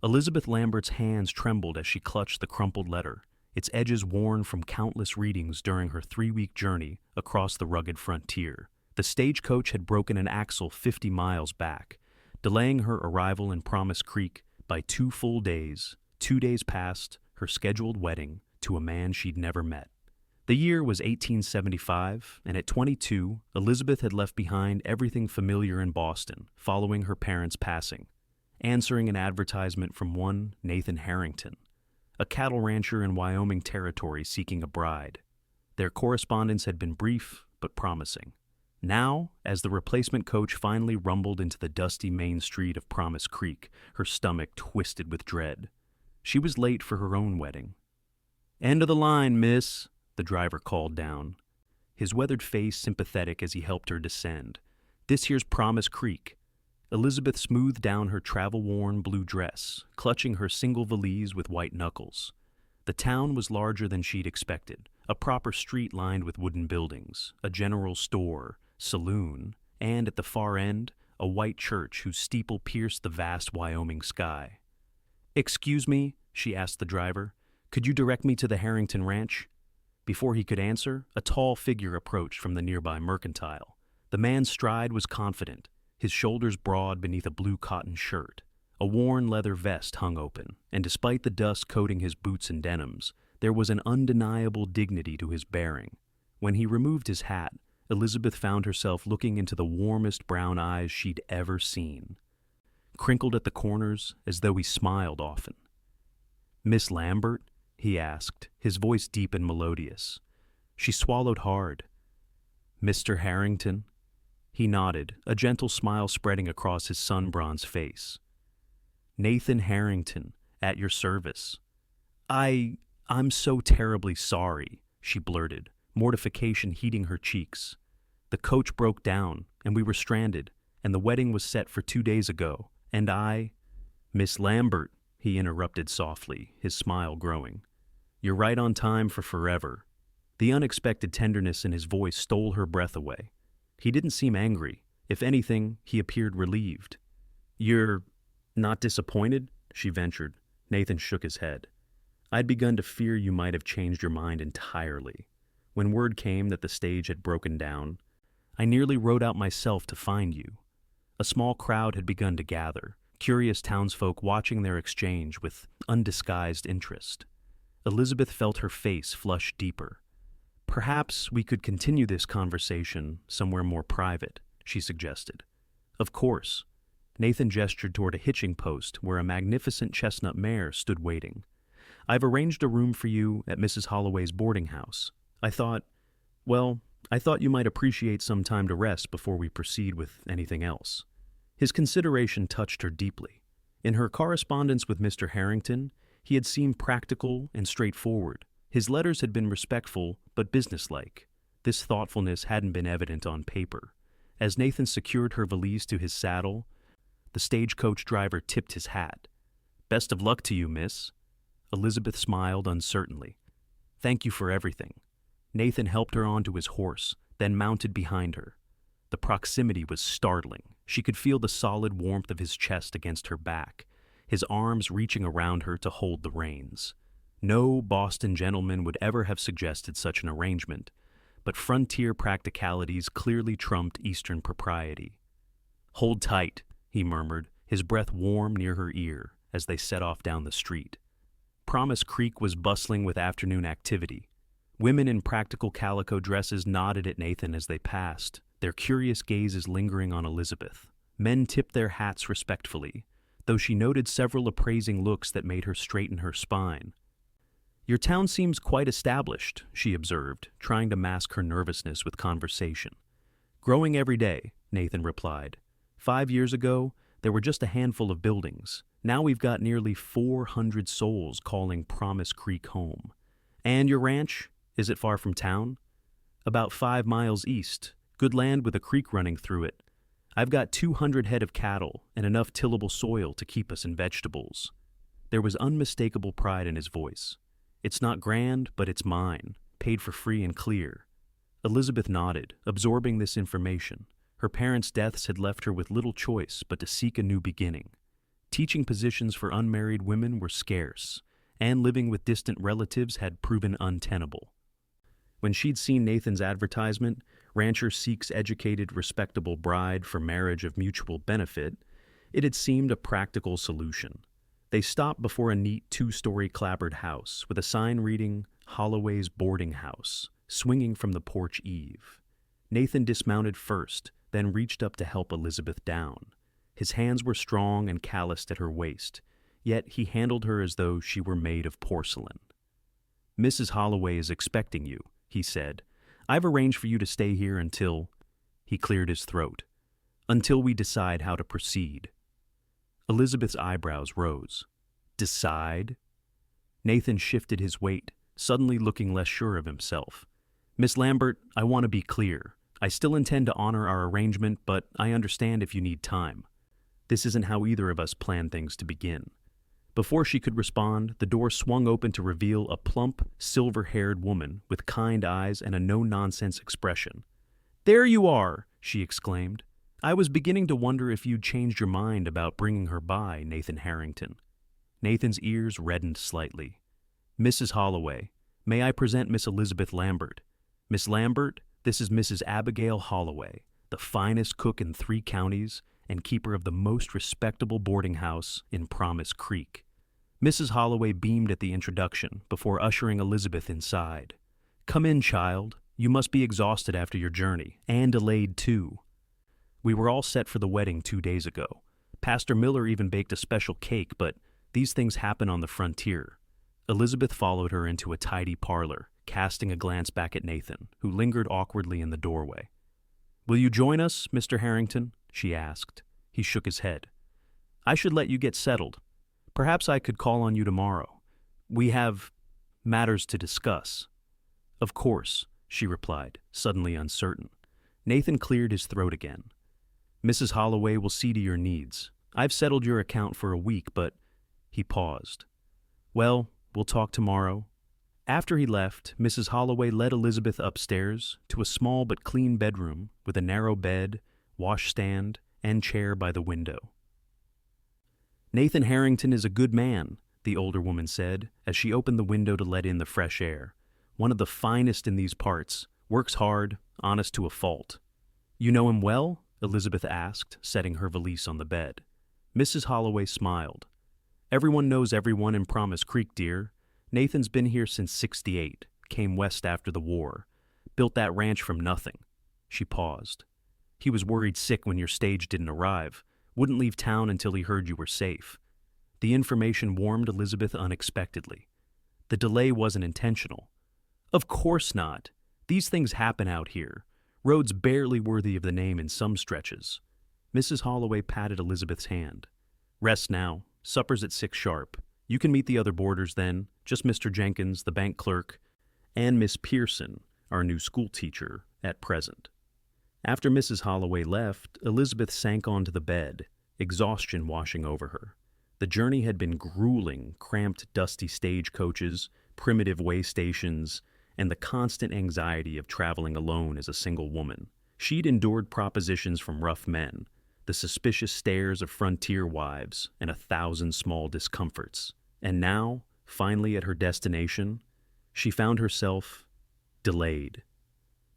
Elizabeth Lambert's hands trembled as she clutched the crumpled letter, its edges worn from countless readings during her 3-week journey across the rugged frontier. The stagecoach had broken an axle 50 miles back, delaying her arrival in Promise Creek by 2 full days, 2 days past her scheduled wedding to a man she'd never met. The year was 1875, and at 22, Elizabeth had left behind everything familiar in Boston following her parents' passing, answering an advertisement from one Nathan Harrington, a cattle rancher in Wyoming Territory seeking a bride. Their correspondence had been brief but promising. Now, as the replacement coach finally rumbled into the dusty main street of Promise Creek, her stomach twisted with dread. She was late for her own wedding. "End of the line, miss," the driver called down, his weathered face sympathetic as he helped her descend. "This here's Promise Creek." Elizabeth smoothed down her travel-worn blue dress, clutching her single valise with white knuckles. The town was larger than she'd expected, a proper street lined with wooden buildings, a general store, saloon, and at the far end, a white church whose steeple pierced the vast Wyoming sky. "Excuse me," she asked the driver, "could you direct me to the Harrington Ranch?" Before he could answer, a tall figure approached from the nearby mercantile. The man's stride was confident, his shoulders broad beneath a blue cotton shirt. A worn leather vest hung open, and despite the dust coating his boots and denims, there was an undeniable dignity to his bearing. When he removed his hat, Elizabeth found herself looking into the warmest brown eyes she'd ever seen, crinkled at the corners as though he smiled often. "Miss Lambert?" he asked, his voice deep and melodious. She swallowed hard. "Mr. Harrington?" He nodded, a gentle smile spreading across his sun-bronzed face. "Nathan Harrington, at your service." I'm so terribly sorry," she blurted, mortification heating her cheeks. "The coach broke down, and we were stranded, and the wedding was set for 2 days ago, and "Miss Lambert," he interrupted softly, his smile growing. "You're right on time for forever." The unexpected tenderness in his voice stole her breath away. He didn't seem angry. If anything, he appeared relieved. "You're not disappointed?" she ventured. Nathan shook his head. "I'd begun to fear you might have changed your mind entirely. When word came that the stage had broken down, I nearly rode out myself to find you." A small crowd had begun to gather, curious townsfolk watching their exchange with undisguised interest. Elizabeth felt her face flush deeper. "Perhaps we could continue this conversation somewhere more private," she suggested. "Of course." Nathan gestured toward a hitching post where a magnificent chestnut mare stood waiting. "I've arranged a room for you at Mrs. Holloway's boarding house. I thought you might appreciate some time to rest before we proceed with anything else." His consideration touched her deeply. In her correspondence with Mr. Harrington, he had seemed practical and straightforward. His letters had been respectful but businesslike. This thoughtfulness hadn't been evident on paper. As Nathan secured her valise to his saddle, the stagecoach driver tipped his hat. "Best of luck to you, miss." Elizabeth smiled uncertainly. "Thank you for everything." Nathan helped her onto his horse, then mounted behind her. The proximity was startling. She could feel the solid warmth of his chest against her back, his arms reaching around her to hold the reins. No Boston gentleman would ever have suggested such an arrangement, but frontier practicalities clearly trumped Eastern propriety. "Hold tight," he murmured, his breath warm near her ear as they set off down the street. Promise Creek was bustling with afternoon activity. Women in practical calico dresses nodded at Nathan as they passed, their curious gazes lingering on Elizabeth. Men tipped their hats respectfully, though she noted several appraising looks that made her straighten her spine. "Your town seems quite established," she observed, trying to mask her nervousness with conversation. "Growing every day," Nathan replied. 5 years ago, there were just a handful of buildings. Now we've got nearly 400 souls calling Promise Creek home. And your ranch? Is it far from town?" "About 5 miles east. Good land with a creek running through it. I've got 200 head of cattle and enough tillable soil to keep us in vegetables." There was unmistakable pride in his voice. "It's not grand, but it's mine, paid for free and clear." Elizabeth nodded, absorbing this information. Her parents' deaths had left her with little choice but to seek a new beginning. Teaching positions for unmarried women were scarce, and living with distant relatives had proven untenable. When she'd seen Nathan's advertisement, rancher seeks educated, respectable bride for marriage of mutual benefit, it had seemed a practical solution. They stopped before a neat two-story clapboard house with a sign reading Holloway's Boarding House, swinging from the porch eave. Nathan dismounted first, then reached up to help Elizabeth down. His hands were strong and calloused at her waist, yet he handled her as though she were made of porcelain. "Mrs. Holloway is expecting you," he said. "I've arranged for you to stay here until—" He cleared his throat. "Until we decide how to proceed." Elizabeth's eyebrows rose. "Decide?" Nathan shifted his weight, suddenly looking less sure of himself. "Miss Lambert, I want to be clear. I still intend to honor our arrangement, but I understand if you need time. This isn't how either of us planned things to begin." Before she could respond, the door swung open to reveal a plump, silver-haired woman with kind eyes and a no-nonsense expression. "There you are!" she exclaimed. "I was beginning to wonder if you'd changed your mind about bringing her by, Nathan Harrington." Nathan's ears reddened slightly. "Mrs. Holloway, may I present Miss Elizabeth Lambert? Miss Lambert, this is Mrs. Abigail Holloway, the finest cook in 3 counties and keeper of the most respectable boarding house in Promise Creek." Mrs. Holloway beamed at the introduction before ushering Elizabeth inside. "Come in, child. You must be exhausted after your journey, and delayed too. We were all set for the wedding 2 days ago. Pastor Miller even baked a special cake, but these things happen on the frontier." Elizabeth followed her into a tidy parlor, casting a glance back at Nathan, who lingered awkwardly in the doorway. "Will you join us, Mr. Harrington?" she asked. He shook his head. "I should let you get settled. Perhaps I could call on you tomorrow. We have matters to discuss." "Of course," she replied, suddenly uncertain. Nathan cleared his throat again. "Mrs. Holloway will see to your needs. I've settled your account for a week, but—" He paused. "Well, we'll talk tomorrow." After he left, Mrs. Holloway led Elizabeth upstairs to a small but clean bedroom with a narrow bed, washstand, and chair by the window. "Nathan Harrington is a good man," the older woman said as she opened the window to let in the fresh air. "One of the finest in these parts, works hard, honest to a fault." "You know him well?" Elizabeth asked, setting her valise on the bed. Mrs. Holloway smiled. "Everyone knows everyone in Promise Creek, dear. Nathan's been here since '68, came west after the war. Built that ranch from nothing." She paused. "He was worried sick when your stage didn't arrive. Wouldn't leave town until he heard you were safe." The information warmed Elizabeth unexpectedly. The delay wasn't intentional. "Of course not. These things happen out here. Roads barely worthy of the name in some stretches." Mrs. Holloway patted Elizabeth's hand. "Rest now. Supper's at 6 sharp. You can meet the other boarders then, just Mr. Jenkins, the bank clerk, and Miss Pearson, our new school teacher, at present." After Mrs. Holloway left, Elizabeth sank onto the bed, exhaustion washing over her. The journey had been grueling, cramped, dusty stagecoaches, primitive way stations, and the constant anxiety of traveling alone as a single woman. She'd endured propositions from rough men, the suspicious stares of frontier wives, and 1,000 small discomforts. And now, finally at her destination, she found herself delayed.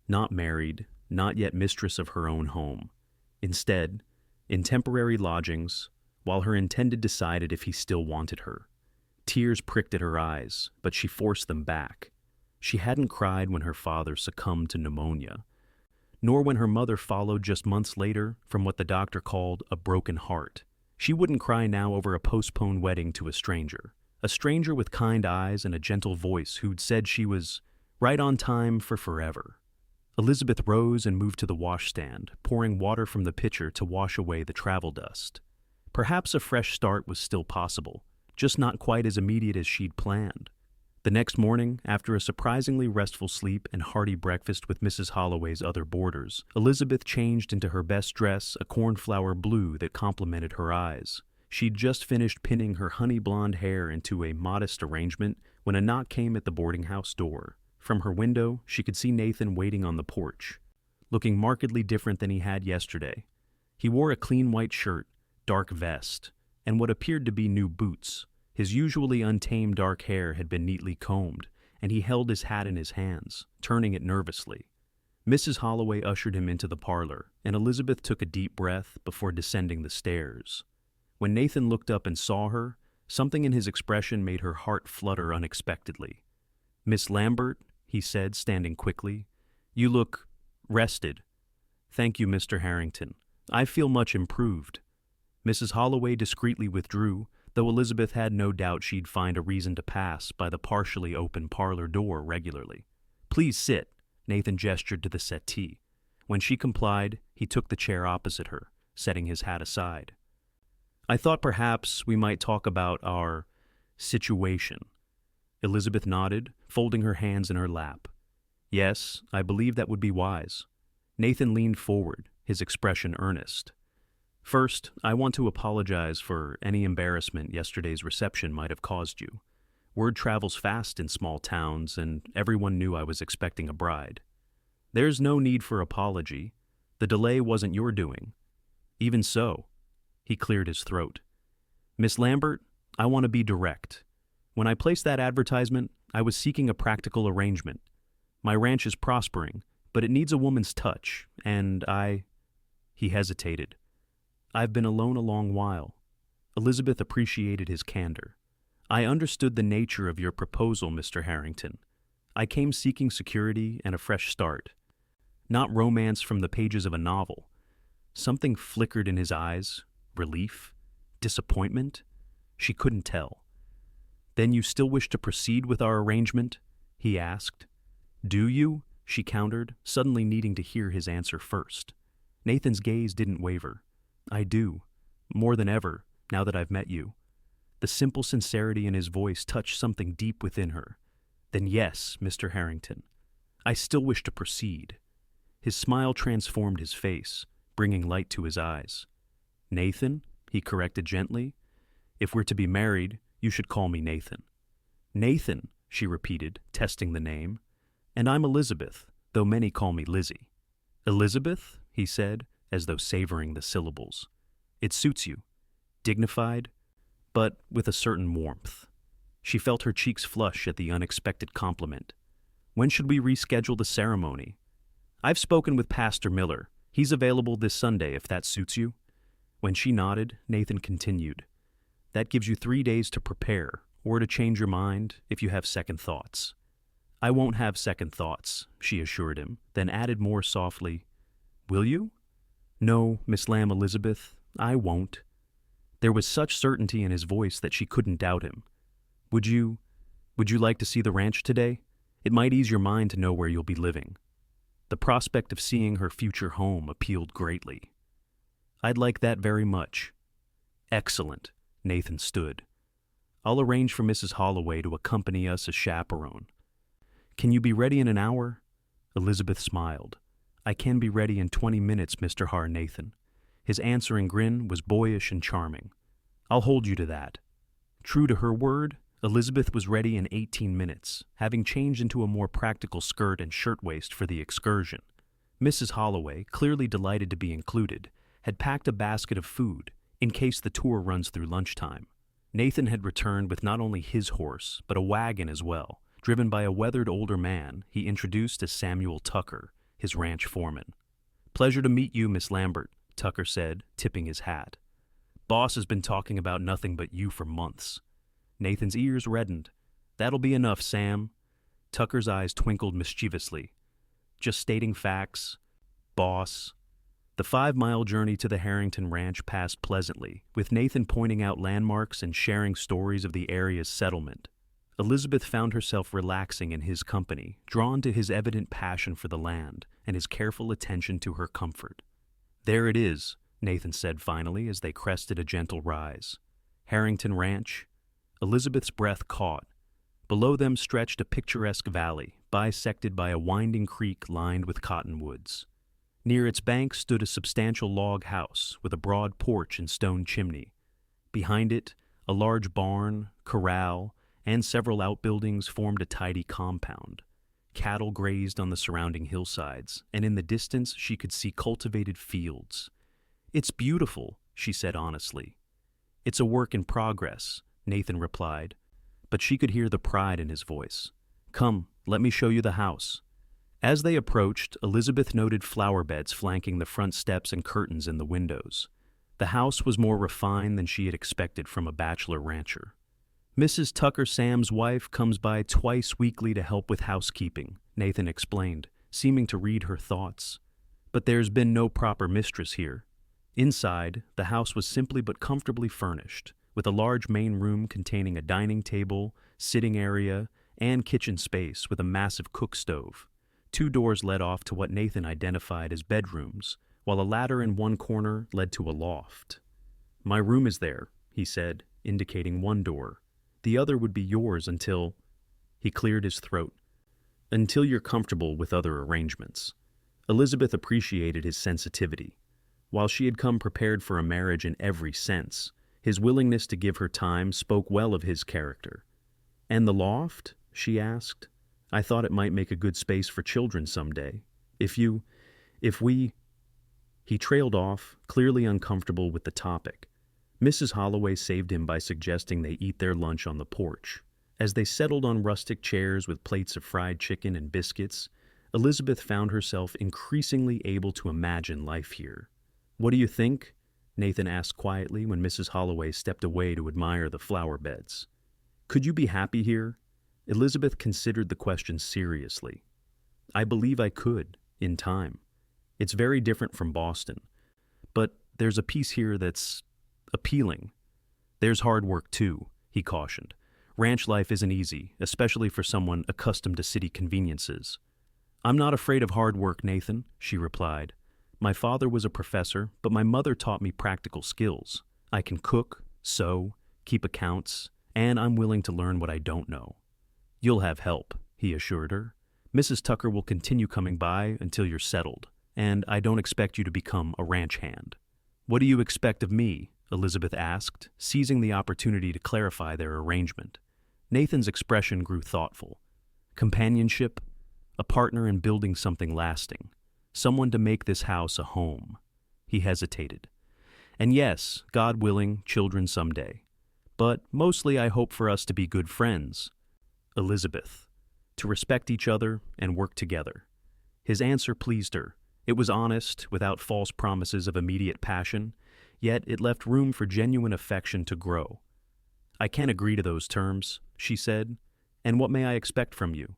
Not married, not yet mistress of her own home. Instead, in temporary lodgings, while her intended decided if he still wanted her. Tears pricked at her eyes, but she forced them back. She hadn't cried when her father succumbed to pneumonia, nor when her mother followed just months later from what the doctor called a broken heart. She wouldn't cry now over a postponed wedding to a stranger with kind eyes and a gentle voice who'd said she was right on time for forever. Elizabeth rose and moved to the washstand, pouring water from the pitcher to wash away the travel dust. Perhaps a fresh start was still possible, just not quite as immediate as she'd planned. The next morning, after a surprisingly restful sleep and hearty breakfast with Mrs. Holloway's other boarders, Elizabeth changed into her best dress, a cornflower blue that complemented her eyes. She'd just finished pinning her honey blonde hair into a modest arrangement when a knock came at the boarding house door. From her window, she could see Nathan waiting on the porch, looking markedly different than he had yesterday. He wore a clean white shirt, dark vest, and what appeared to be new boots. His usually untamed dark hair had been neatly combed, and he held his hat in his hands, turning it nervously. Mrs. Holloway ushered him into the parlor, and Elizabeth took a deep breath before descending the stairs. When Nathan looked up and saw her, something in his expression made her heart flutter unexpectedly. "Miss Lambert," he said, standing quickly, "you look rested." "Thank you, Mr. Harrington. I feel much improved." Mrs. Holloway discreetly withdrew, though Elizabeth had no doubt she'd find a reason to pass by the partially open parlor door regularly. "Please sit," Nathan gestured to the settee. When she complied, he took the chair opposite her, setting his hat aside. "I thought perhaps we might talk about our situation." Elizabeth nodded, folding her hands in her lap. "Yes, I believe that would be wise." Nathan leaned forward, his expression earnest. "First, I want to apologize for any embarrassment yesterday's reception might have caused you. Word travels fast in small towns, and everyone knew I was expecting a bride. There's no need for apology. The delay wasn't your doing. Even so," he cleared his throat. "Miss Lambert, I want to be direct. When I placed that advertisement, I was seeking a practical arrangement. My ranch is prospering, but it needs a woman's touch, and He hesitated. "I've been alone a long while." Elizabeth appreciated his candor. "I understood the nature of your proposal, Mr. Harrington. I came seeking security and a fresh start. Not romance from the pages of a novel." Something flickered in his eyes. Relief? Disappointment? She couldn't tell. "Then you still wish to proceed with our arrangement?" he asked. "Do you?" she countered, suddenly needing to hear his answer first. Nathan's gaze didn't waver. "I do. More than ever, now that I've met you." The simple sincerity in his voice touched something deep within her. "Then yes, Mr. Harrington. I still wish to proceed." His smile transformed his face, bringing light to his eyes. "Nathan," he corrected gently. "If we're to be married, you should call me Nathan." "Nathan," she repeated, testing the name. "And I'm Elizabeth, though many call me Lizzie." "Elizabeth?" he said, as though savoring the syllables. "It suits you. Dignified, but with a certain warmth." She felt her cheeks flush at the unexpected compliment. "When should we reschedule the ceremony?" "I've spoken with Pastor Miller. He's available this Sunday if that suits you." When she nodded, Nathan continued. "That gives you 3 days to prepare, or to change your mind if you have second thoughts." "I won't have second thoughts," she assured him, then added more softly, "Will you?" "No, Miss Lamb Elizabeth, I won't." There was such certainty in his voice that she couldn't doubt him. Would you like to see the ranch today? It might ease your mind to know where you'll be living." The prospect of seeing her future home appealed greatly. "I'd like that very much." "Excellent," Nathan stood. "I'll arrange for Mrs. Holloway to accompany us as chaperone." "Can you be ready in an hour?" Elizabeth smiled. "I can be ready in 20 minutes, Mr. Nathan." His answering grin was boyish and charming. "I'll hold you to that." True to her word, Elizabeth was ready in 18 minutes, having changed into a more practical skirt and shirtwaist for the excursion. Mrs. Holloway, clearly delighted to be included, had packed a basket of food, in case the tour runs through lunchtime. Nathan had returned with not only his horse, but a wagon as well, driven by a weathered older man he introduced as Samuel Tucker, his ranch foreman. "Pleasure to meet you, Miss Lambert," Tucker said, tipping his hat. "Boss has been talking about nothing but you for months." Nathan's ears reddened. "That'll be enough, Sam." Tucker's eyes twinkled mischievously. "Just stating facts. Boss." The 5-mile journey to the Harrington Ranch passed pleasantly, with Nathan pointing out landmarks and sharing stories of the area's settlement. Elizabeth found herself relaxing in his company, drawn to his evident passion for the land and his careful attention to her comfort. "There it is," Nathan said finally as they crested a gentle rise. Harrington Ranch. Elizabeth's breath caught. Below them stretched a picturesque valley, bisected by a winding creek lined with cottonwoods. Near its bank stood a substantial log house with a broad porch and stone chimney. Behind it, a large barn, corral, and several outbuildings formed a tidy compound. Cattle grazed on the surrounding hillsides, and in the distance she could see cultivated fields. "It's beautiful," she said honestly. It's a work in progress, Nathan replied, but she could hear the pride in his voice. Come, let me show you the house. As they approached, Elizabeth noted flower beds flanking the front steps and curtains in the windows. The house was more refined than she had expected from a bachelor rancher. Mrs. Tucker Sam's wife comes by twice weekly to help with housekeeping, Nathan explained, seeming to read her thoughts. But there's been no proper mistress here. Inside, the house was simply but comfortably furnished, with a large main room containing a dining table, sitting area, and kitchen space with a massive cook stove. 2 doors led off to what Nathan identified as bedrooms, while a ladder in one corner led to a loft. My room is there, he said, indicating one door. The other would be yours until... He cleared his throat. Until you're comfortable with other arrangements. Elizabeth appreciated his sensitivity. While she had come prepared for a marriage in every sense, his willingness to give her time spoke well of his character. And the loft? She asked. I thought it might make a good space for children someday. If we... He trailed off, clearly uncomfortable with the topic. Mrs. Holloway saved him by suggesting they eat their lunch on the porch. As they settled on rustic chairs with plates of fried chicken and biscuits, Elizabeth found herself increasingly able to imagine life here. What do you think? Nathan asked quietly when Mrs. Holloway stepped away to admire the flower beds. Could you be happy here? Elizabeth considered the question seriously. I believe I could, in time. It's very different from Boston. But there's a piece here that's appealing. There's hard work too, he cautioned. Ranch life isn't easy, especially for someone accustomed to city conveniences. I'm not afraid of hard work, Nathan, she replied. My father was a professor, but my mother taught me practical skills. I can cook, sew, keep accounts, and I'm willing to learn what I don't know. You'll have help, he assured her. Mrs. Tucker will continue coming by until you're settled, and I don't expect you to become a ranch hand. What do you expect of me? Elizabeth asked, seizing the opportunity to clarify their arrangement. Nathan's expression grew thoughtful. Companionship, a partner in building something lasting, someone to make this house a home. He hesitated. And yes, God willing, children someday. But mostly I hope for us to be good friends. Elizabeth, to respect each other and work together. His answer pleased her. It was honest, without false promises of immediate passion, yet it left room for genuine affection to grow. I can't agree to those terms, she said. And what may I expect from you?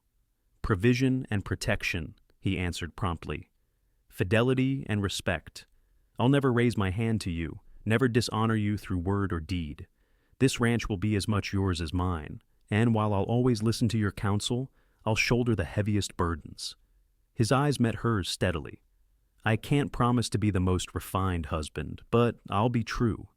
Provision and protection, he answered promptly. Fidelity and respect. I'll never raise my hand to you, never dishonor you through word or deed. This ranch will be as much yours as mine, and while I'll always listen to your counsel, I'll shoulder the heaviest burdens. His eyes met hers steadily. I can't promise to be the most refined husband, but I'll be true.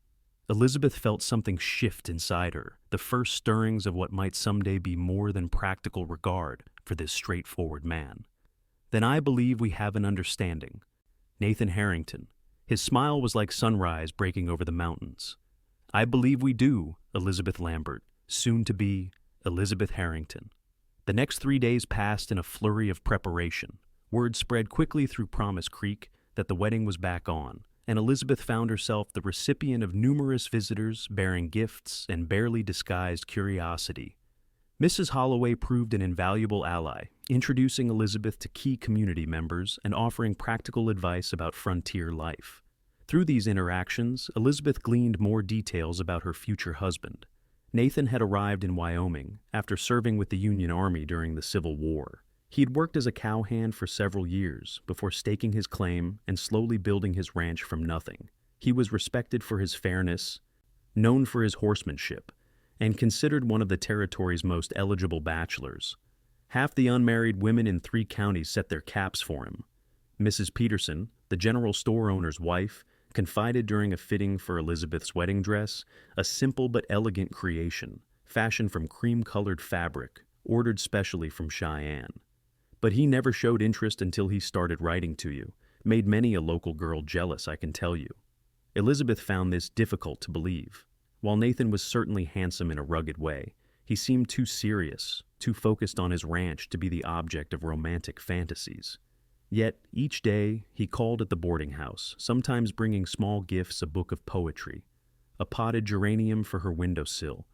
Elizabeth felt something shift inside her, the first stirrings of what might someday be more than practical regard for this straightforward man. Then I believe we have an understanding. Nathan Harrington. His smile was like sunrise breaking over the mountains. I believe we do, Elizabeth Lambert, soon to be Elizabeth Harrington. The next 3 days passed in a flurry of preparation. Word spread quickly through Promise Creek that the wedding was back on, and Elizabeth found herself the recipient of numerous visitors bearing gifts and barely disguised curiosity. Mrs. Holloway proved an invaluable ally, introducing Elizabeth to key community members and offering practical advice about frontier life. Through these interactions, Elizabeth gleaned more details about her future husband. Nathan had arrived in Wyoming after serving with the Union Army during the Civil War. He had worked as a cowhand for several years before staking his claim and slowly building his ranch from nothing. He was respected for his fairness, known for his horsemanship, and considered one of the territory's most eligible bachelors. Half the unmarried women in 3 counties set their caps for him. Mrs. Peterson, the general store owner's wife, confided during a fitting for Elizabeth's wedding dress, a simple but elegant creation, fashioned from cream-colored fabric, ordered specially from Cheyenne. But he never showed interest until he started writing to you, made many a local girl jealous, I can tell you. Elizabeth found this difficult to believe. While Nathan was certainly handsome in a rugged way, he seemed too serious, too focused on his ranch to be the object of romantic fantasies. Yet, each day, he called at the boarding house, sometimes bringing small gifts, a book of poetry. a potted geranium for her windowsill,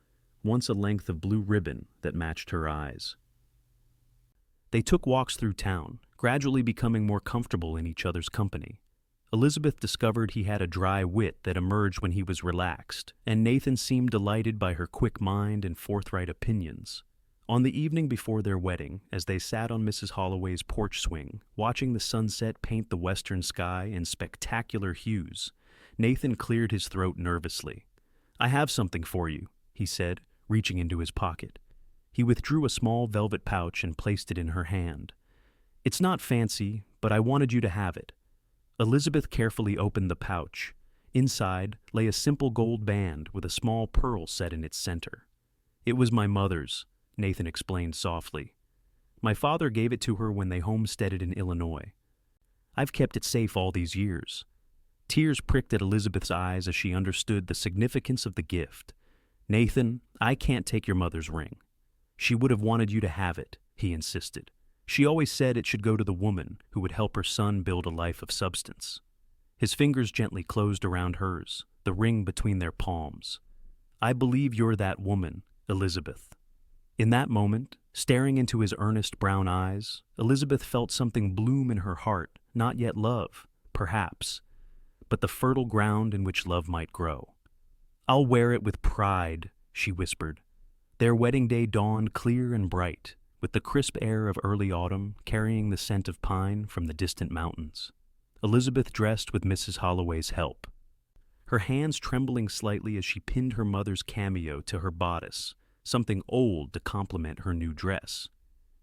once a length of blue ribbon that matched her eyes. They took walks through town, gradually becoming more comfortable in each other's company. Elizabeth discovered he had a dry wit that emerged when he was relaxed, and Nathan seemed delighted by her quick mind and forthright opinions. On the evening before their wedding, as they sat on Mrs. Holloway's porch swing, watching the sunset paint the western sky in spectacular hues, Nathan cleared his throat nervously. "I have something for you," he said, reaching into his pocket. He withdrew a small velvet pouch and placed it in her hand. "It's not fancy, but I wanted you to have it." Elizabeth carefully opened the pouch. Inside lay a simple gold band with a small pearl set in its center. "It was my mother's," Nathan explained softly. "My father gave it to her when they homesteaded in Illinois. I've kept it safe all these years." Tears pricked at Elizabeth's eyes as she understood the significance of the gift. "Nathan, I can't take your mother's ring. She would have wanted you to have it," he insisted. "She always said it should go to the woman who would help her son build a life of substance." His fingers gently closed around hers, the ring between their palms. "I believe you're that woman, Elizabeth." In that moment, staring into his earnest brown eyes, Elizabeth felt something bloom in her heart, not yet love, perhaps, but the fertile ground in which love might grow. "I'll wear it with pride," she whispered. Their wedding day dawned clear and bright, with the crisp air of early autumn carrying the scent of pine from the distant mountains. Elizabeth dressed with Mrs. Holloway's help, her hands trembling slightly as she pinned her mother's cameo to her bodice, something old to complement her new dress.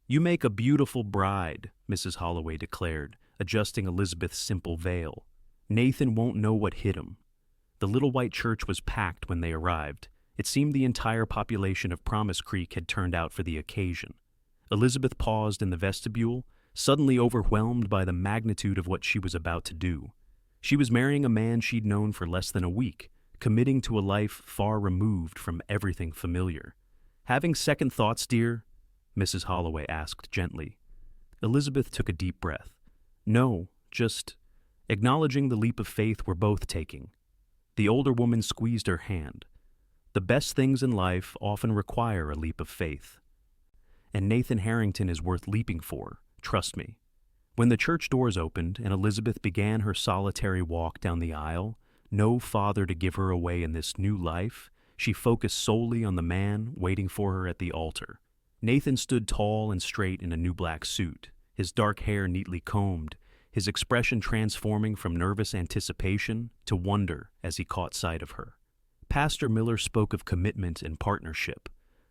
"You make a beautiful bride," Mrs. Holloway declared, adjusting Elizabeth's simple veil. "Nathan won't know what hit him." The little white church was packed when they arrived. It seemed the entire population of Promise Creek had turned out for the occasion. Elizabeth paused in the vestibule, suddenly overwhelmed by the magnitude of what she was about to do. She was marrying a man she'd known for less than a week, committing to a life far removed from everything familiar. "Having second thoughts, dear?" Mrs. Holloway asked gently. Elizabeth took a deep breath. "No, just acknowledging the leap of faith we're both taking." The older woman squeezed her hand. "The best things in life often require a leap of faith. And Nathan Harrington is worth leaping for, trust me." When the church doors opened and Elizabeth began her solitary walk down the aisle, no father to give her away in this new life, she focused solely on the man waiting for her at the altar. Nathan stood tall and straight in a new black suit, his dark hair neatly combed, his expression transforming from nervous anticipation to wonder as he caught sight of her. Pastor Miller spoke of commitment and partnership,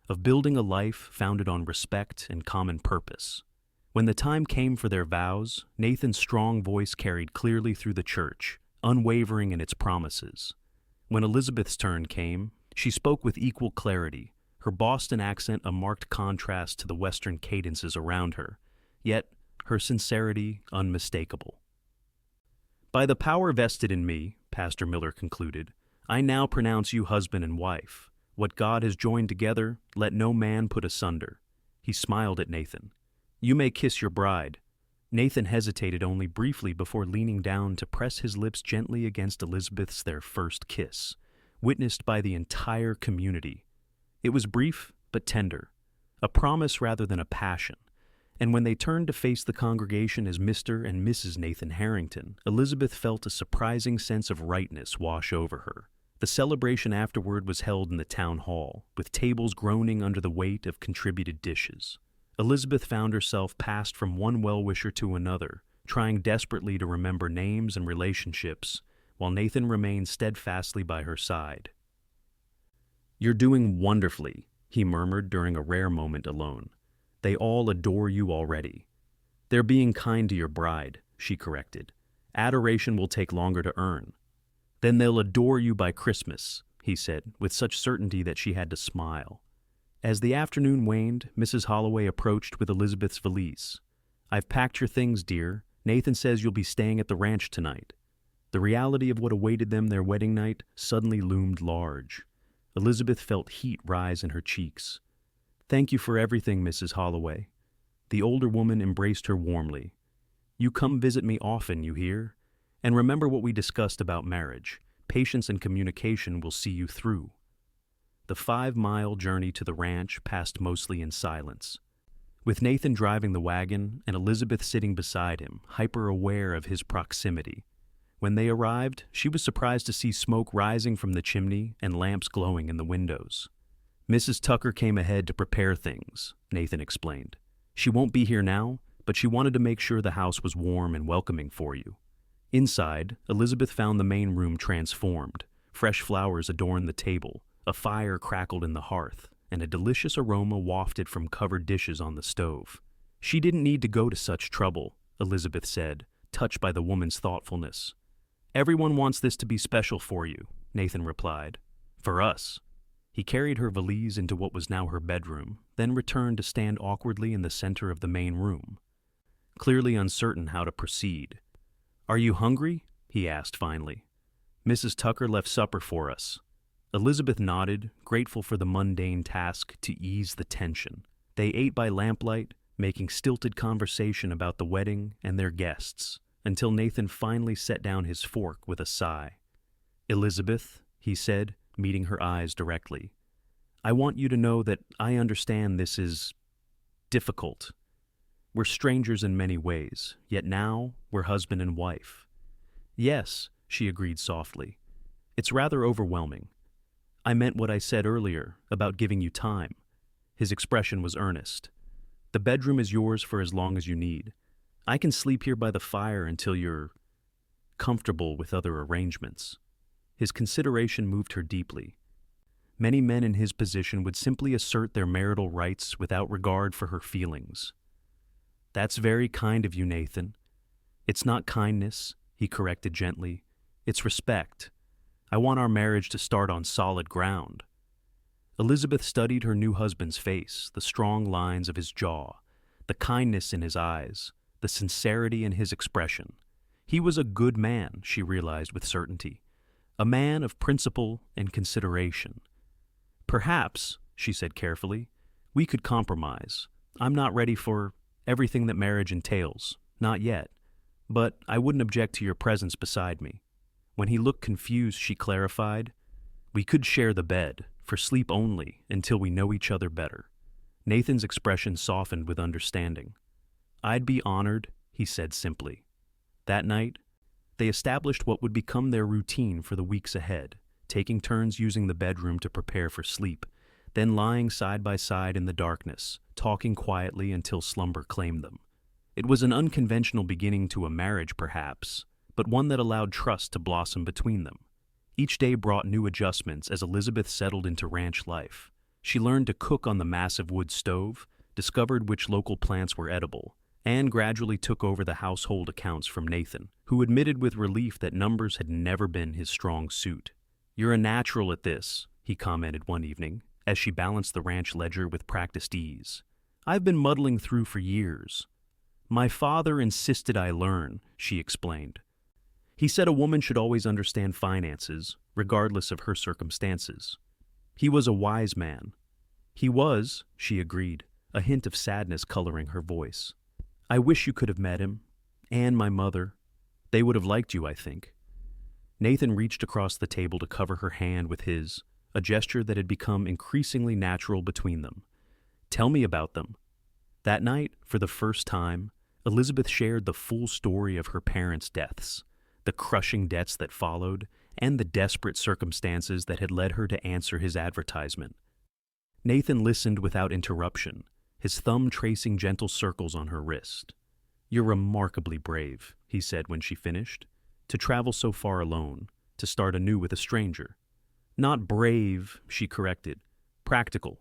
of building a life founded on respect and common purpose. When the time came for their vows, Nathan's strong voice carried clearly through the church, unwavering in its promises. When Elizabeth's turn came, she spoke with equal clarity, her Boston accent a marked contrast to the Western cadences around her, yet her sincerity unmistakable. "By the power vested in me," Pastor Miller concluded, "I now pronounce you husband and wife. What God has joined together, let no man put asunder." He smiled at Nathan. "You may kiss your bride." Nathan hesitated only briefly before leaning down to press his lips gently against Elizabeth's their first kiss, witnessed by the entire community. It was brief but tender, a promise rather than a passion, and when they turned to face the congregation as Mr. and Mrs. Nathan Harrington, Elizabeth felt a surprising sense of rightness wash over her. The celebration afterward was held in the town hall, with tables groaning under the weight of contributed dishes. Elizabeth found herself passed from one well-wisher to another, trying desperately to remember names and relationships, while Nathan remained steadfastly by her side. "You're doing wonderfully," he murmured during a rare moment alone. "They all adore you already." "They're being kind to your bride," she corrected. "Adoration will take longer to earn." "Then they'll adore you by Christmas," he said, with such certainty that she had to smile. As the afternoon waned, Mrs. Holloway approached with Elizabeth's valise. "I've packed your things, dear. Nathan says you'll be staying at the ranch tonight." The reality of what awaited them their wedding night suddenly loomed large. Elizabeth felt heat rise in her cheeks. "Thank you for everything, Mrs. Holloway." The older woman embraced her warmly. "You come visit me often, you hear? And remember what we discussed about marriage. Patience and communication will see you through. The 5-mile journey to the ranch passed mostly in silence, with Nathan driving the wagon and Elizabeth sitting beside him, hyper-aware of his proximity. When they arrived, she was surprised to see smoke rising from the chimney and lamps glowing in the windows. "Mrs. Tucker came ahead to prepare things," Nathan explained. "She won't be here now, but she wanted to make sure the house was warm and welcoming for you." Inside, Elizabeth found the main room transformed. Fresh flowers adorned the table, a fire crackled in the hearth, and a delicious aroma wafted from covered dishes on the stove. "She didn't need to go to such trouble," Elizabeth said, touched by the woman's thoughtfulness. "Everyone wants this to be special for you," Nathan replied. "For us." He carried her valise into what was now her bedroom, then returned to stand awkwardly in the center of the main room, clearly uncertain how to proceed. "Are you hungry?" he asked finally. "Mrs. Tucker left supper for us." Elizabeth nodded, grateful for the mundane task to ease the tension. They ate by lamplight, making stilted conversation about the wedding and their guests, until Nathan finally set down his fork with a sigh. "Elizabeth," he said, meeting her eyes directly, "I want you to know that I understand this is difficult. We're strangers in many ways, yet now we're husband and wife." "Yes," she agreed softly. "It's rather overwhelming. I meant what I said earlier about giving you time." His expression was earnest. "The bedroom is yours for as long as you need. I can sleep here by the fire until you're comfortable with other arrangements." His consideration moved her deeply. Many men in his position would simply assert their marital rights without regard for her feelings. "That's very kind of you, Nathan." "It's not kindness," he corrected gently. "It's respect. I want our marriage to start on solid ground." Elizabeth studied her new husband's face, the strong lines of his jaw, the kindness in his eyes, the sincerity in his expression. He was a good man, she realized with certainty, a man of principle and consideration. "Perhaps," she said carefully, "we could compromise. I'm not ready for everything that marriage entails, not yet, but I wouldn't object to your presence beside me." When he looked confused, she clarified, "We could share the bed, for sleep only, until we know each other better." Nathan's expression softened with understanding. "I'd be honored," he said simply. That night, they established what would become their routine for the weeks ahead, taking turns using the bedroom to prepare for sleep, then lying side by side in the darkness, talking quietly until slumber claimed them. It was an unconventional beginning to a marriage, perhaps, but one that allowed trust to blossom between them. Each day brought new adjustments as Elizabeth settled into ranch life. She learned to cook on the massive wood stove, discovered which local plants were edible, and gradually took over the household accounts from Nathan, who admitted with relief that numbers had never been his strong suit. "You're a natural at this," he commented one evening, as she balanced the ranch ledger with practiced ease. "I've been muddling through for years. My father insisted I learn," she explained. "He said a woman should always understand finances, regardless of her circumstances. He was a wise man." "He was," she agreed, a hint of sadness coloring her voice. "I wish you could have met him, and my mother. They would have liked you, I think." Nathan reached across the table to cover her hand with his, a gesture that had become increasingly natural between them. "Tell me about them." That night, for the first time, Elizabeth shared the full story of her parents' deaths, the crushing debts that followed, and the desperate circumstances that had led her to answer his advertisement. Nathan listened without interruption, his thumb tracing gentle circles on her wrist. "You're remarkably brave," he said when she finished, "to travel so far alone, to start anew with a stranger." "Not brave," she corrected, "practical.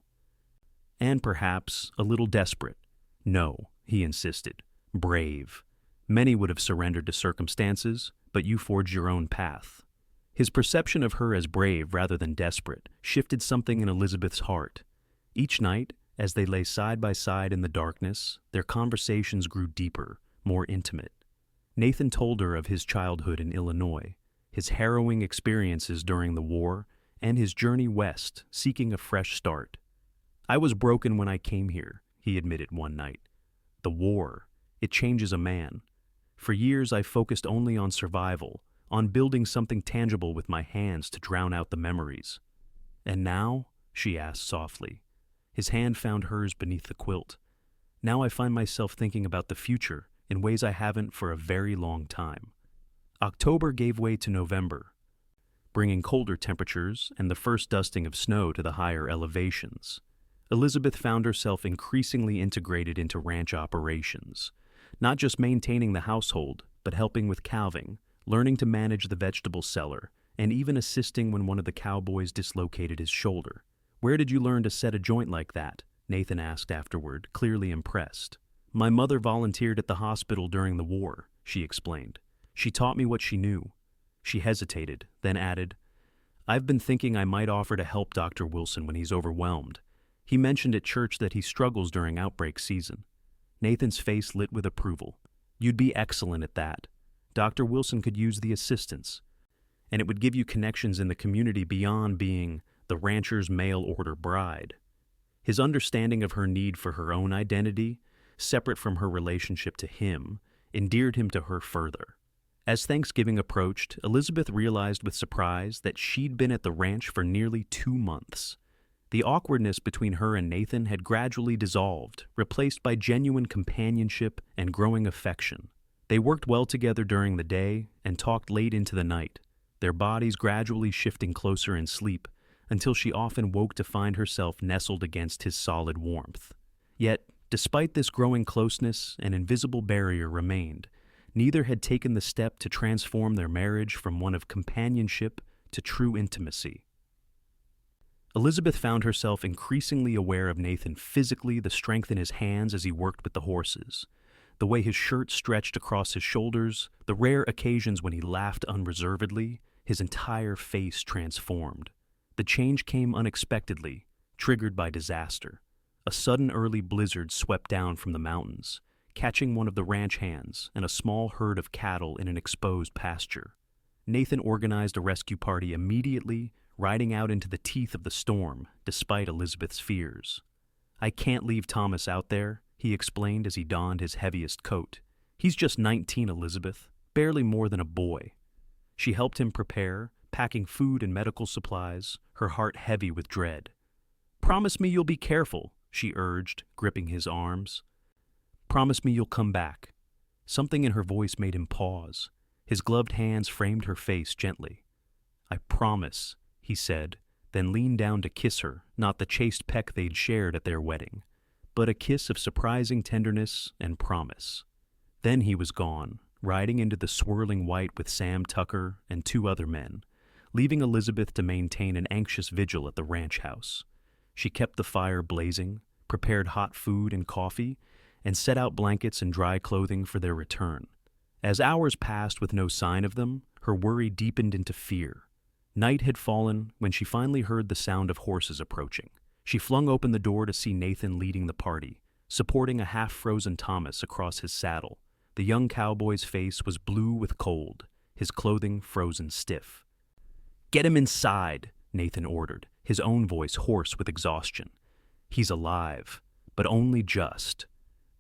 And perhaps a little desperate." "No," he insisted, "brave. Many would have surrendered to circumstances, but you forged your own path." His perception of her as brave rather than desperate shifted something in Elizabeth's heart. Each night, as they lay side by side in the darkness, their conversations grew deeper, more intimate. Nathan told her of his childhood in Illinois, his harrowing experiences during the war, and his journey west, seeking a fresh start. "I was broken when I came here," he admitted one night. "The war, it changes a man. For years I focused only on survival, on building something tangible with my hands to drown out the memories. And now? She asked softly. His hand found hers beneath the quilt. Now I find myself thinking about the future in ways I haven't for a very long time. October gave way to November, bringing colder temperatures and the first dusting of snow to the higher elevations. Elizabeth found herself increasingly integrated into ranch operations, not just maintaining the household, but helping with calving, learning to manage the vegetable cellar, and even assisting when one of the cowboys dislocated his shoulder. "Where did you learn to set a joint like that?" Nathan asked afterward, clearly impressed. "My mother volunteered at the hospital during the war," she explained. "She taught me what she knew." She hesitated, then added, "I've been thinking I might offer to help Dr. Wilson when he's overwhelmed. He mentioned at church that he struggles during outbreak season." Nathan's face lit with approval. "You'd be excellent at that. Dr. Wilson could use the assistance, and it would give you connections in the community beyond being the rancher's mail-order bride." His understanding of her need for her own identity, separate from her relationship to him, endeared him to her further. As Thanksgiving approached, Elizabeth realized with surprise that she'd been at the ranch for nearly 2 months. The awkwardness between her and Nathan had gradually dissolved, replaced by genuine companionship and growing affection. They worked well together during the day and talked late into the night, their bodies gradually shifting closer in sleep, until she often woke to find herself nestled against his solid warmth. Yet, despite this growing closeness, an invisible barrier remained. Neither had taken the step to transform their marriage from one of companionship to true intimacy. Elizabeth found herself increasingly aware of Nathan physically, the strength in his hands as he worked with the horses, the way his shirt stretched across his shoulders, the rare occasions when he laughed unreservedly, his entire face transformed. The change came unexpectedly, triggered by disaster. A sudden early blizzard swept down from the mountains, catching one of the ranch hands and a small herd of cattle in an exposed pasture. Nathan organized a rescue party immediately, riding out into the teeth of the storm, despite Elizabeth's fears. "I can't leave Thomas out there," he explained as he donned his heaviest coat. "He's just 19, Elizabeth, barely more than a boy." She helped him prepare, packing food and medical supplies, her heart heavy with dread. "Promise me you'll be careful," she urged, gripping his arms. "Promise me you'll come back." Something in her voice made him pause. His gloved hands framed her face gently. "I promise," he said, then leaned down to kiss her, not the chaste peck they'd shared at their wedding, but a kiss of surprising tenderness and promise. Then he was gone, riding into the swirling white with Sam Tucker and 2 other men, leaving Elizabeth to maintain an anxious vigil at the ranch house. She kept the fire blazing, prepared hot food and coffee, and set out blankets and dry clothing for their return. As hours passed with no sign of them, her worry deepened into fear. Night had fallen when she finally heard the sound of horses approaching. She flung open the door to see Nathan leading the party, supporting a half-frozen Thomas across his saddle. The young cowboy's face was blue with cold, his clothing frozen stiff. "Get him inside," Nathan ordered, his own voice hoarse with exhaustion. "He's alive, but only just."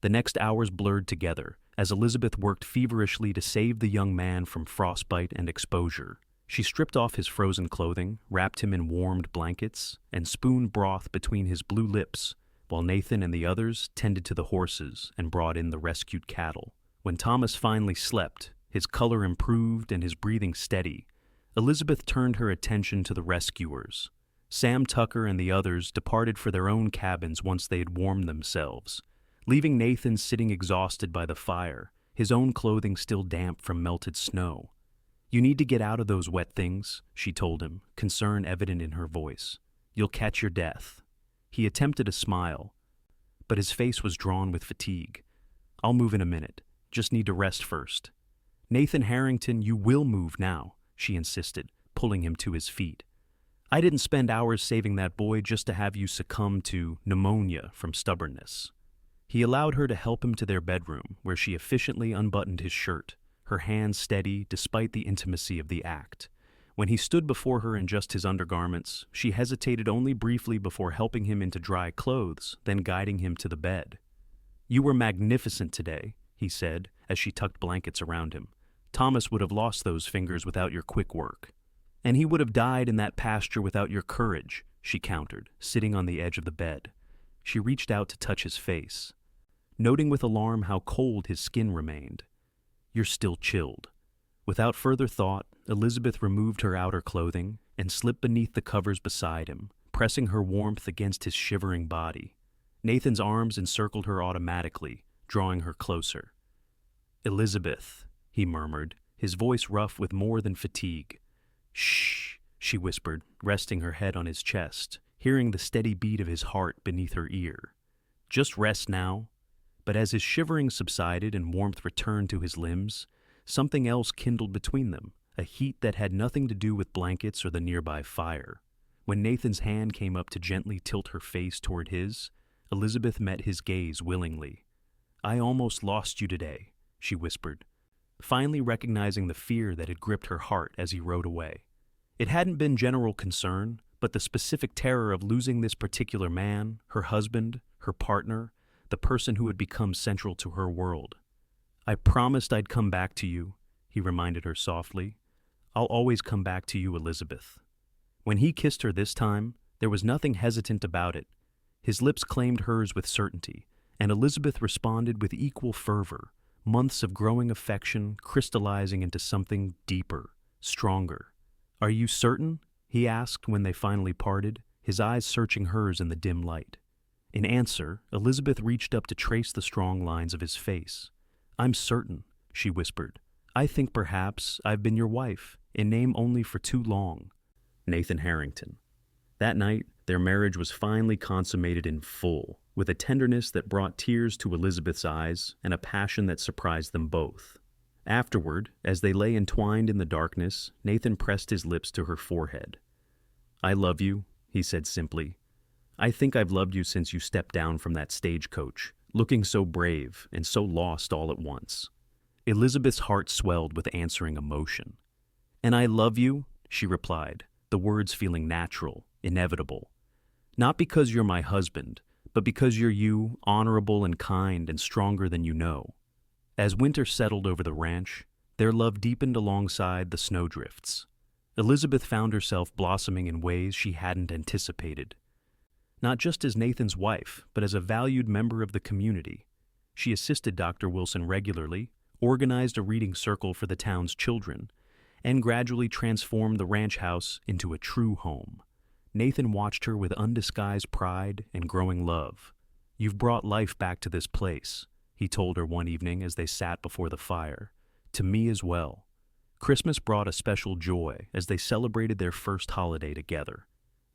The next hours blurred together as Elizabeth worked feverishly to save the young man from frostbite and exposure. She stripped off his frozen clothing, wrapped him in warmed blankets, and spooned broth between his blue lips, while Nathan and the others tended to the horses and brought in the rescued cattle. When Thomas finally slept, his color improved and his breathing steady, Elizabeth turned her attention to the rescuers. Sam Tucker and the others departed for their own cabins once they had warmed themselves, leaving Nathan sitting exhausted by the fire, his own clothing still damp from melted snow. "You need to get out of those wet things," she told him, concern evident in her voice. "You'll catch your death." He attempted a smile, but his face was drawn with fatigue. "I'll move in a minute. Just need to rest first." "Nathan Harrington, you will move now," she insisted, pulling him to his feet. "I didn't spend hours saving that boy just to have you succumb to pneumonia from stubbornness." He allowed her to help him to their bedroom, where she efficiently unbuttoned his shirt, her hands steady despite the intimacy of the act. When he stood before her in just his undergarments, she hesitated only briefly before helping him into dry clothes, then guiding him to the bed. "You were magnificent today," he said, as she tucked blankets around him. Thomas would have lost those fingers without your quick work. And he would have died in that pasture without your courage, she countered, sitting on the edge of the bed. She reached out to touch his face, noting with alarm how cold his skin remained. You're still chilled. Without further thought, Elizabeth removed her outer clothing and slipped beneath the covers beside him, pressing her warmth against his shivering body. Nathan's arms encircled her automatically, drawing her closer. Elizabeth, he murmured, his voice rough with more than fatigue. Shh, she whispered, resting her head on his chest, hearing the steady beat of his heart beneath her ear. Just rest now. But as his shivering subsided and warmth returned to his limbs, something else kindled between them, a heat that had nothing to do with blankets or the nearby fire. When Nathan's hand came up to gently tilt her face toward his, Elizabeth met his gaze willingly. I almost lost you today, she whispered, finally recognizing the fear that had gripped her heart as he rode away. It hadn't been general concern, but the specific terror of losing this particular man, her husband, her partner, the person who had become central to her world. I promised I'd come back to you, he reminded her softly. I'll always come back to you, Elizabeth. When he kissed her this time, there was nothing hesitant about it. His lips claimed hers with certainty, and Elizabeth responded with equal fervor, months of growing affection crystallizing into something deeper, stronger. Are you certain? He asked when they finally parted, his eyes searching hers in the dim light. In answer, Elizabeth reached up to trace the strong lines of his face. I'm certain, she whispered. I think perhaps I've been your wife, in name only for too long. Nathan Harrington. That night, their marriage was finally consummated in full, with a tenderness that brought tears to Elizabeth's eyes and a passion that surprised them both. Afterward, as they lay entwined in the darkness, Nathan pressed his lips to her forehead. I love you, he said simply. I think I've loved you since you stepped down from that stagecoach, looking so brave and so lost all at once. Elizabeth's heart swelled with answering emotion. And I love you, she replied, the words feeling natural, inevitable. Not because you're my husband, but because you're you, honorable and kind and stronger than you know. As winter settled over the ranch, their love deepened alongside the snowdrifts. Elizabeth found herself blossoming in ways she hadn't anticipated. Not just as Nathan's wife, but as a valued member of the community. She assisted Dr. Wilson regularly, organized a reading circle for the town's children, and gradually transformed the ranch house into a true home. Nathan watched her with undisguised pride and growing love. You've brought life back to this place, he told her one evening as they sat before the fire. To me as well. Christmas brought a special joy as they celebrated their first holiday together.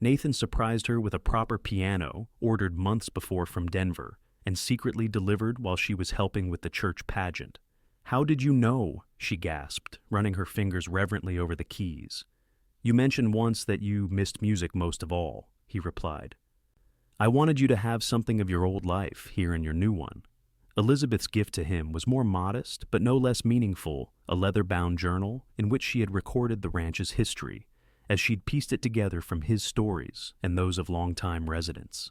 Nathan surprised her with a proper piano ordered months before from Denver and secretly delivered while she was helping with the church pageant. How did you know? She gasped, running her fingers reverently over the keys. You mentioned once that you missed music most of all, he replied. I wanted you to have something of your old life here in your new one. Elizabeth's gift to him was more modest, but no less meaningful, a leather-bound journal in which she had recorded the ranch's history, as she'd pieced it together from his stories and those of longtime residents.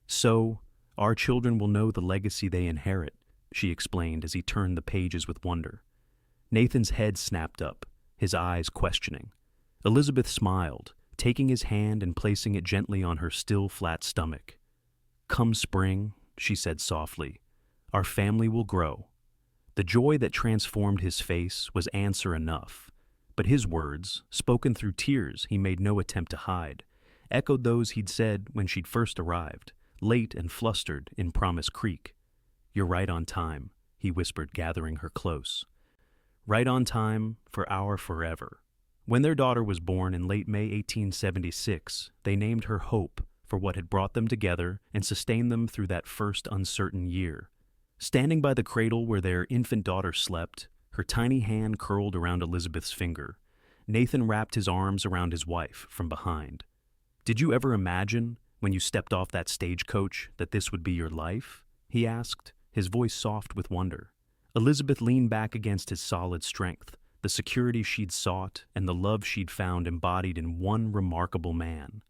So, our children will know the legacy they inherit, she explained as he turned the pages with wonder. Nathan's head snapped up, his eyes questioning. Elizabeth smiled, taking his hand and placing it gently on her still flat stomach. Come spring, she said softly, our family will grow. The joy that transformed his face was answer enough, but his words, spoken through tears he made no attempt to hide, echoed those he'd said when she'd first arrived, late and flustered in Promise Creek. You're right on time, he whispered, gathering her close. Right on time for our forever. When their daughter was born in late May 1876, they named her Hope for what had brought them together and sustained them through that first uncertain year. Standing by the cradle where their infant daughter slept, her tiny hand curled around Elizabeth's finger, Nathan wrapped his arms around his wife from behind. Did you ever imagine, when you stepped off that stagecoach, that this would be your life? He asked, his voice soft with wonder. Elizabeth leaned back against his solid strength, the security she'd sought and the love she'd found embodied in one remarkable man.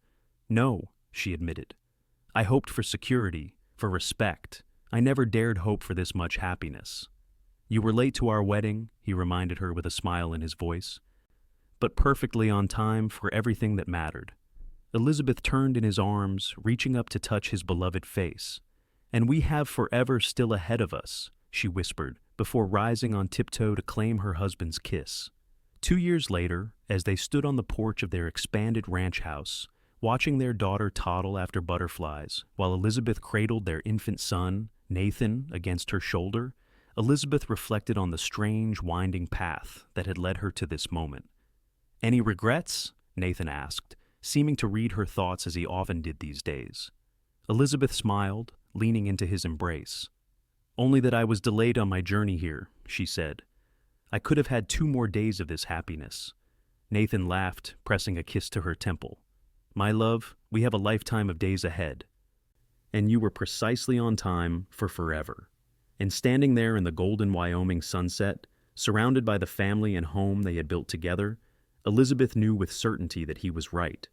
No, she admitted. I hoped for security, for respect. I never dared hope for this much happiness. You were late to our wedding, he reminded her with a smile in his voice, but perfectly on time for everything that mattered. Elizabeth turned in his arms, reaching up to touch his beloved face. And we have forever still ahead of us, she whispered, before rising on tiptoe to claim her husband's kiss. 2 years later, as they stood on the porch of their expanded ranch house, watching their daughter toddle after butterflies, while Elizabeth cradled their infant son, Nathan, against her shoulder, Elizabeth reflected on the strange, winding path that had led her to this moment. "Any regrets?" Nathan asked, seeming to read her thoughts as he often did these days. Elizabeth smiled, leaning into his embrace. "Only that I was delayed on my journey here," she said. "I could have had 2 more days of this happiness." Nathan laughed, pressing a kiss to her temple. "My love, we have a lifetime of days ahead." And you were precisely on time for forever. And standing there in the golden Wyoming sunset, surrounded by the family and home they had built together, Elizabeth knew with certainty that he was right.